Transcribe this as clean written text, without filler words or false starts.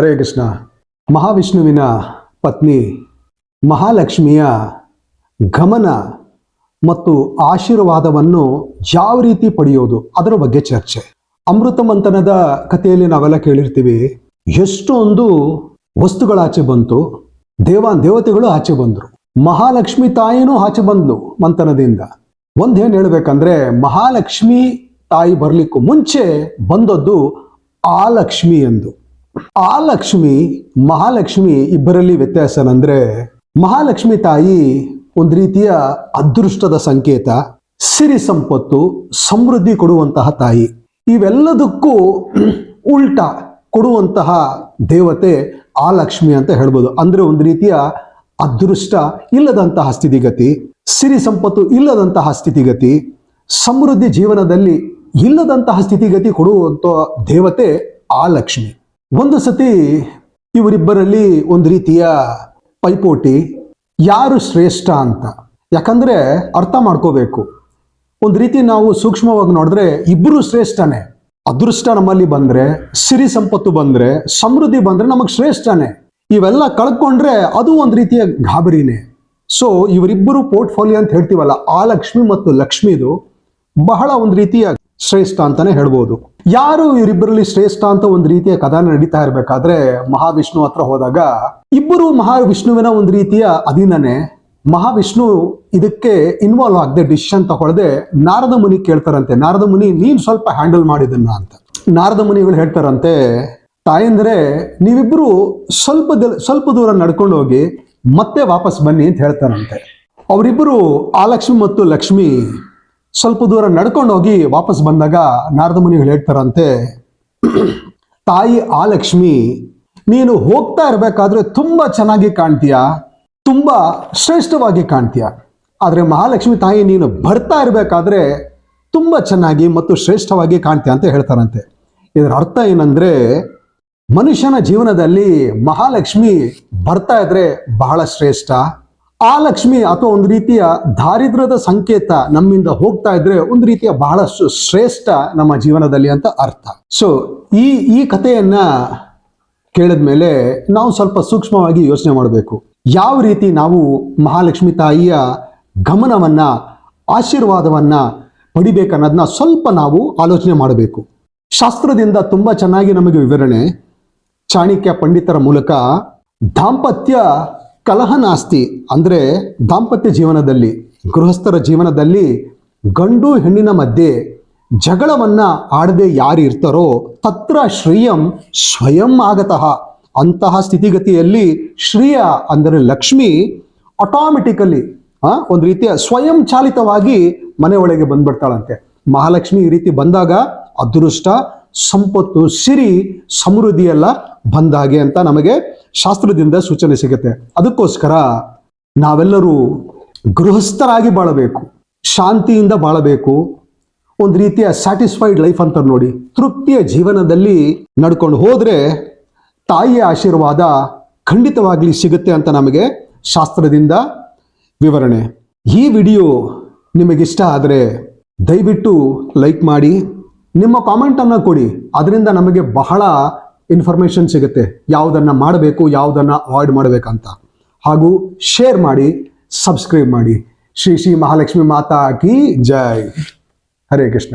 ಹರೇ ಕೃಷ್ಣ. ಮಹಾವಿಷ್ಣುವಿನ ಪತ್ನಿ ಮಹಾಲಕ್ಷ್ಮಿಯ ಗಮನ ಮತ್ತು ಆಶೀರ್ವಾದವನ್ನು ಯಾವ ರೀತಿ ಪಡೆಯೋದು ಅದರ ಬಗ್ಗೆ ಚರ್ಚೆ. ಅಮೃತ ಮಂಥನದ ಕಥೆಯಲ್ಲಿ ನಾವೆಲ್ಲ ಕೇಳಿರ್ತೀವಿ, ಎಷ್ಟೊಂದು ವಸ್ತುಗಳಾಚೆ ಬಂತು, ದೇವತೆಗಳು ಆಚೆ ಬಂದರು, ಮಹಾಲಕ್ಷ್ಮಿ ತಾಯಿನೂ ಆಚೆ ಬಂದ್ಲು ಮಂಥನದಿಂದ. ಒಂದೇನು ಹೇಳ್ಬೇಕಂದ್ರೆ, ಮಹಾಲಕ್ಷ್ಮಿ ತಾಯಿ ಬರ್ಲಿಕ್ಕೂ ಮುಂಚೆ ಬಂದದ್ದು ಆ ಲಕ್ಷ್ಮಿ ಎಂದು. ಆ ಲಕ್ಷ್ಮಿ ಮಹಾಲಕ್ಷ್ಮಿ ಇಬ್ಬರಲ್ಲಿ ವ್ಯತ್ಯಾಸನಂದ್ರೆ, ಮಹಾಲಕ್ಷ್ಮಿ ತಾಯಿ ಒಂದು ರೀತಿಯ ಅದೃಷ್ಟದ ಸಂಕೇತ, ಸಿರಿ ಸಂಪತ್ತು, ಸಮೃದ್ಧಿ ಕೊಡುವಂತಹ ತಾಯಿ. ಇವೆಲ್ಲದಕ್ಕೂ ಉಲ್ಟಾ ಕೊಡುವಂತಹ ದೇವತೆ ಆ ಲಕ್ಷ್ಮಿ ಅಂತ ಹೇಳ್ಬೋದು. ಅಂದ್ರೆ ಒಂದು ರೀತಿಯ ಅದೃಷ್ಟ ಇಲ್ಲದಂತಹ ಸ್ಥಿತಿಗತಿ, ಸಿರಿ ಸಂಪತ್ತು ಇಲ್ಲದಂತಹ ಸ್ಥಿತಿಗತಿ, ಸಮೃದ್ಧಿ ಜೀವನದಲ್ಲಿ ಇಲ್ಲದಂತಹ ಸ್ಥಿತಿಗತಿ ಕೊಡುವಂತ ದೇವತೆ ಆ ಲಕ್ಷ್ಮಿ. ಒಂದು ಸತಿ ಇವರಿಬ್ಬರಲ್ಲಿ ಒಂದು ರೀತಿಯ ಪೈಪೋಟಿ, ಯಾರು ಶ್ರೇಷ್ಠ ಅಂತ. ಯಾಕಂದ್ರೆ ಅರ್ಥ ಮಾಡ್ಕೋಬೇಕು, ಒಂದು ರೀತಿ ನಾವು ಸೂಕ್ಷ್ಮವಾಗಿ ನೋಡಿದ್ರೆ ಇಬ್ಬರು ಶ್ರೇಷ್ಠನೇ. ಅದೃಷ್ಟ ನಮ್ಮಲ್ಲಿ ಬಂದ್ರೆ, ಸಿರಿ ಸಂಪತ್ತು ಬಂದ್ರೆ, ಸಮೃದ್ಧಿ ಬಂದ್ರೆ ನಮಗ್ ಶ್ರೇಷ್ಠನೇ. ಇವೆಲ್ಲ ಕಳ್ಕೊಂಡ್ರೆ ಅದು ಒಂದು ರೀತಿಯ ಗಾಬರಿನೇ. ಸೊ ಇವರಿಬ್ಬರು ಪೋರ್ಟ್ಫೋಲಿಯೋ ಅಂತ ಹೇಳ್ತೀವಲ್ಲ, ಆ ಲಕ್ಷ್ಮಿ ಮತ್ತು ಲಕ್ಷ್ಮಿದು ಬಹಳ ಒಂದು ರೀತಿಯ ಶ್ರೇಷ್ಠ ಅಂತಾನೆ ಹೇಳ್ಬೋದು. ಯಾರು ಇವರಿಬ್ಬರಲ್ಲಿ ಶ್ರೇಷ್ಠ ಅಂತ ಒಂದು ರೀತಿಯ ಕಥನ ನಡೀತಾ ಇರ್ಬೇಕಾದ್ರೆ ಮಹಾವಿಷ್ಣು ಹತ್ರ ಹೋದಾಗ, ಇಬ್ಬರು ಮಹಾವಿಷ್ಣುವಿನ ಒಂದು ರೀತಿಯ ಅಧೀನನೇ. ಮಹಾವಿಷ್ಣು ಇದಕ್ಕೆ ಇನ್ವಾಲ್ವ್ ಆಗದೆ, ಡಿಸಿಷನ್ ತಗೊಳ್ಳದೆ ನಾರದ ಮುನಿ ಕೇಳ್ತಾರಂತೆ, ನಾರದ ಮುನಿ ನೀನ್ ಸ್ವಲ್ಪ ಹ್ಯಾಂಡಲ್ ಮಾಡಿದನ್ನ ಅಂತ. ನಾರದ ಮುನಿಗಳು ಹೇಳ್ತಾರಂತೆ, ತಾಯಂದ್ರೆ ನೀವಿಬ್ರು ಸ್ವಲ್ಪ ದೂರ ನಡ್ಕೊಂಡು ಹೋಗಿ ಮತ್ತೆ ವಾಪಸ್ ಬನ್ನಿ ಅಂತ ಹೇಳ್ತಾರಂತೆ. ಅವರಿಬ್ಬರು ಆ ಲಕ್ಷ್ಮಿ ಮತ್ತು ಲಕ್ಷ್ಮಿ ಸ್ವಲ್ಪ ದೂರ ನಡ್ಕೊಂಡು ಹೋಗಿ ವಾಪಸ್ ಬಂದಾಗ ನಾರದ ಮುನಿಗಳು ಹೇಳ್ತಾರಂತೆ, ತಾಯಿ ಆ ಲಕ್ಷ್ಮಿ, ನೀನು ಹೋಗ್ತಾ ಇರ್ಬೇಕಾದ್ರೆ ತುಂಬಾ ಚೆನ್ನಾಗಿ ಕಾಣ್ತೀಯ, ತುಂಬಾ ಶ್ರೇಷ್ಠವಾಗಿ ಕಾಣ್ತೀಯ. ಆದ್ರೆ ಮಹಾಲಕ್ಷ್ಮಿ ತಾಯಿ, ನೀನು ಬರ್ತಾ ಇರ್ಬೇಕಾದ್ರೆ ತುಂಬಾ ಚೆನ್ನಾಗಿ ಮತ್ತು ಶ್ರೇಷ್ಠವಾಗಿ ಕಾಣ್ತೀಯ ಅಂತ ಹೇಳ್ತಾರಂತೆ. ಇದರ ಅರ್ಥ ಏನಂದ್ರೆ, ಮನುಷ್ಯನ ಜೀವನದಲ್ಲಿ ಮಹಾಲಕ್ಷ್ಮಿ ಬರ್ತಾ ಇದ್ರೆ ಬಹಳ ಶ್ರೇಷ್ಠ, ಆ ಲಕ್ಷ್ಮಿ ಅಥವಾ ಒಂದು ರೀತಿಯ ದಾರಿದ್ರ್ಯದ ಸಂಕೇತ ನಮ್ಮಿಂದ ಹೋಗ್ತಾ ಇದ್ರೆ ಒಂದು ರೀತಿಯ ಬಹಳಷ್ಟು ಶ್ರೇಷ್ಠ ನಮ್ಮ ಜೀವನದಲ್ಲಿ ಅಂತ ಅರ್ಥ. ಸೊ ಈ ಕಥೆಯನ್ನ ಕೇಳಿದ್ಮೇಲೆ ನಾವು ಸ್ವಲ್ಪ ಸೂಕ್ಷ್ಮವಾಗಿ ಯೋಚನೆ ಮಾಡಬೇಕು. ಯಾವ ರೀತಿ ನಾವು ಮಹಾಲಕ್ಷ್ಮಿ ತಾಯಿಯ ಗಮನವನ್ನ, ಆಶೀರ್ವಾದವನ್ನ ಪಡಿಬೇಕನ್ನೋದನ್ನ ಸ್ವಲ್ಪ ನಾವು ಆಲೋಚನೆ ಮಾಡಬೇಕು. ಶಾಸ್ತ್ರದಿಂದ ತುಂಬಾ ಚೆನ್ನಾಗಿ ನಮಗೆ ವಿವರಣೆ, ಚಾಣಕ್ಯ ಪಂಡಿತರ ಮೂಲಕ, ದಾಂಪತ್ಯ ಕಲಹ ನಾಸ್ತಿ ಅಂದ್ರೆ ದಾಂಪತ್ಯ ಜೀವನದಲ್ಲಿ, ಗೃಹಸ್ಥರ ಜೀವನದಲ್ಲಿ ಗಂಡು ಹೆಣ್ಣಿನ ಮಧ್ಯೆ ಜಗಳವನ್ನ ಆಡದೆ ಯಾರು ಇರ್ತಾರೋ ತತ್ರ ಶ್ರೇಯಂ ಸ್ವಯಂ ಆಗತಃ. ಅಂತಹ ಸ್ಥಿತಿಗತಿಯಲ್ಲಿ ಶ್ರೇಯ ಅಂದರೆ ಲಕ್ಷ್ಮಿ ಆಟೋಮೆಟಿಕಲಿ ಒಂದು ರೀತಿಯ ಸ್ವಯಂ ಚಾಲಿತವಾಗಿ ಮನೆ ಒಳಗೆ ಬಂದ್ಬಿಡ್ತಾಳಂತೆ. ಮಹಾಲಕ್ಷ್ಮಿ ಈ ರೀತಿ ಬಂದಾಗ ಅದೃಷ್ಟ, ಸಂಪತ್ತು, ಸಿರಿ, ಸಮೃದ್ಧಿ ಎಲ್ಲ ಬಂದಾಗೆ ಅಂತ ನಮಗೆ ಶಾಸ್ತ್ರದಿಂದ ಸೂಚನೆ ಸಿಗುತ್ತೆ. ಅದಕ್ಕೋಸ್ಕರ ನಾವೆಲ್ಲರೂ ಗೃಹಸ್ಥರಾಗಿ ಬಾಳಬೇಕು, ಶಾಂತಿಯಿಂದ ಬಾಳಬೇಕು, ಒಂದು ರೀತಿಯ ಸ್ಯಾಟಿಸ್ಫೈಡ್ ಲೈಫ್ ಅಂತ ನೋಡಿ, ತೃಪ್ತಿಯ ಜೀವನದಲ್ಲಿ ನಡ್ಕೊಂಡು ಹೋದ್ರೆ ತಾಯಿಯ ಆಶೀರ್ವಾದ ಖಂಡಿತವಾಗ್ಲಿ ಸಿಗುತ್ತೆ ಅಂತ ನಮಗೆ ಶಾಸ್ತ್ರದಿಂದ ವಿವರಣೆ. ಈ ವಿಡಿಯೋ ನಿಮಗಿಷ್ಟ ಆದರೆ ದಯವಿಟ್ಟು ಲೈಕ್ ಮಾಡಿ, ನಿಮ್ಮ ಕಾಮೆಂಟನ್ನು ಕೊಡಿ. ಅದರಿಂದ ನಮಗೆ ಬಹಳ ಇನ್ಫಾರ್ಮೇಶನ್ ಸಿಗುತ್ತೆ, ಯಾವುದನ್ನು ಮಾಡಬೇಕು, ಯಾವುದನ್ನು ಅವಾಯ್ಡ್ ಮಾಡಬೇಕಂತ. ಹಾಗೂ ಶೇರ್ ಮಾಡಿ, ಸಬ್ಸ್ಕ್ರೈಬ್ ಮಾಡಿ. ಶ್ರೀ ಶ್ರೀ ಮಹಾಲಕ್ಷ್ಮಿ ಮಾತಾ ಕಿ ಜೈ. ಹರೇ ಕೃಷ್ಣ.